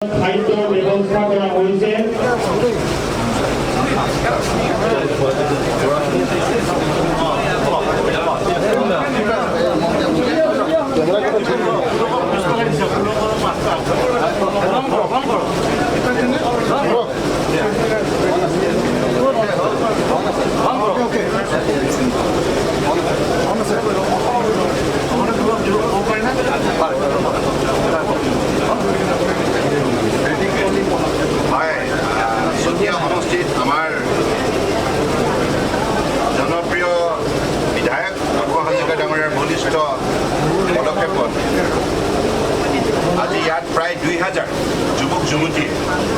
খাদ্য ব্যৱস্থা কৰা হৈছে। চতিয়া সমষ্টিত আমাৰ জনপ্ৰিয় বিধায়ক ভূপেন হাজৰিকা ডাঙৰীয়াৰ বলিষ্ঠ পদক্ষেপত আজি ইয়াত প্ৰায় 2000 যুৱক যুৱতীয়ে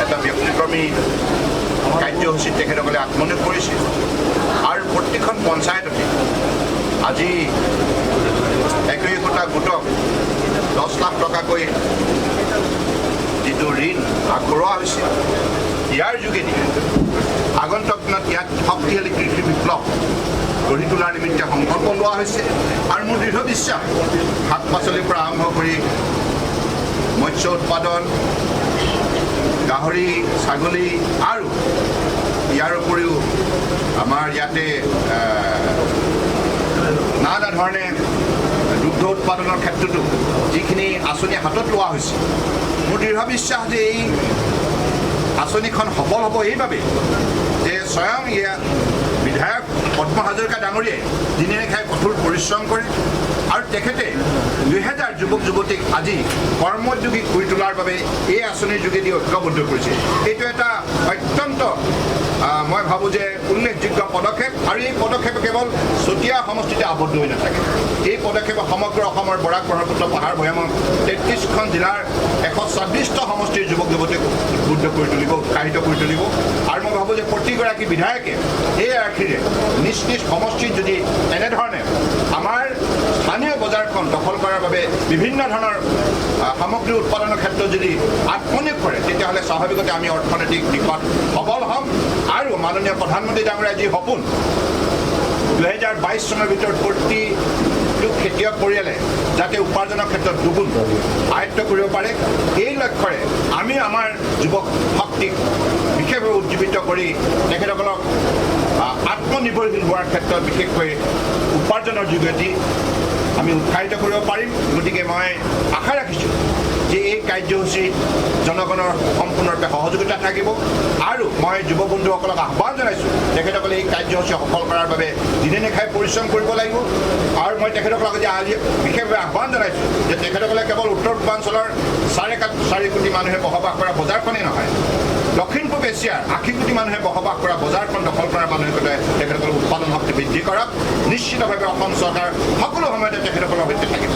এটা ব্যক্তিক্ৰমী কাৰ্যসূচীত তেখেতসকলে আত্মনিয়োগ কৰিছে আৰু প্ৰতিখন পঞ্চায়ততে আজি একোটা গোটক 10 লাখ টকাকৈ যিটো ঋণ আগবঢ়োৱা হৈছে। ইয়াৰ যোগেদি আগন্তুক দিনত ইয়াত শক্তিশালী কৃষি বিপ্লৱ গঢ়ি তোলাৰ নিমিত্তে সংকল্প লোৱা হৈছে আৰু মোৰ দৃঢ় বিশ্বাস শাক পাচলিৰ পৰা আৰম্ভ কৰি মৎস্য উৎপাদন, গাহৰি, ছাগলী আৰু ইয়াৰ উপৰিও আমাৰ ইয়াতে নানা ধৰণে দুগ্ধ উৎপাদনৰ ক্ষেত্ৰতো যিখিনি আঁচনি হাতত লোৱা হৈছে, মোৰ দৃঢ় বিশ্বাস যে এই আঁচনিখন সফল হ'ব এইবাবে যে স্বয়ং ইয়াত বিধায়ক ভূপেন হাজৰিকা ডাঙৰীয়াই দিনে নিশাই কঠোৰ পৰিশ্ৰম কৰে আৰু তেখেতে 2000 যুৱক যুৱতীক আজি কৰ্মোদ্যোগী কৰি তোলাৰ বাবে এই আঁচনিৰ যোগেদি ঐক্যবদ্ধ কৰিছে। এইটো এটা অত্যন্ত মই ভাবোঁ যে উল্লেখযোগ্য পদক্ষেপ আৰু এই পদক্ষেপ কেৱল চতিয়া সমষ্টিতে আবদ্ধ হৈ নাথাকে। এই পদক্ষেপে সমগ্ৰ অসমৰ বৰাক ব্ৰহ্মপুত্ৰ পাহাৰ ভৈয়ামৰ 33খন জিলাৰ 126টা সমষ্টিৰ যুৱক যুৱতীক উদ্বুদ্ধ কৰি তুলিব, উৎসাহিত কৰি তুলিব আৰু মই ভাবোঁ যে প্ৰতিগৰাকী বিধায়কে এই আৰ্হিৰে নিজ নিজ সমষ্টিত যদি এনেধৰণে আমাৰ স্থানীয় বজাৰখন দখল কৰাৰ বাবে বিভিন্ন ধৰণৰ সামগ্ৰী উৎপাদনৰ ক্ষেত্ৰত যদি আত্মনিয়োগ কৰে, তেতিয়াহ'লে স্বাভাৱিকতে আমি অৰ্থনৈতিক দিশত সবল হ'ম আৰু মাননীয় প্ৰধানমন্ত্ৰী ডাঙৰীয়াৰ যি সপোন 2022 চনৰ ভিতৰত প্ৰতিটো খেতিয়ক পৰিয়ালে যাতে উপাৰ্জনৰ ক্ষেত্ৰত দুগুণ আয়ত্ব কৰিব পাৰে, এই লক্ষ্যৰে আমি আমাৰ যুৱক শক্তিক বিশেষভাৱে উজ্জীৱিত কৰি তেখেতসকলক আত্মনিৰ্ভৰশীল হোৱাৰ ক্ষেত্ৰত বিশেষকৈ উপাৰ্জনৰ যোগেদি আমি উৎসাহিত কৰিব পাৰিম। গতিকে মই আশা ৰাখিছোঁ যে এই কাৰ্যসূচীত জনগণৰ সম্পূৰ্ণৰূপে সহযোগিতা থাকিব আৰু মই যুৱ বন্ধুসকলক আহ্বান জনাইছোঁ তেখেতসকলে এই কাৰ্যসূচী সফল কৰাৰ বাবে দিনে নিশাই পৰিশ্ৰম কৰিব লাগিব আৰু মই তেখেতসকলক আজি বিশেষভাৱে আহ্বান জনাইছোঁ যে তেখেতসকলে কেৱল উত্তৰ পূৰ্বাঞ্চলৰ 4.4 কোটি মানুহে বসবাস কৰা বজাৰখনেই নহয়, দক্ষিণ পূব এছিয়াৰ 80 কোটি মানুহে বসবাস কৰা বজাৰখন দখল কৰাৰ মানসিকতাই তেখেতসকলৰ উৎপাদন শক্তি বৃদ্ধি কৰক। নিশ্চিতভাৱে অসম চৰকাৰ সকলো সময়তে তেখেতসকলৰ সৈতে থাকিব।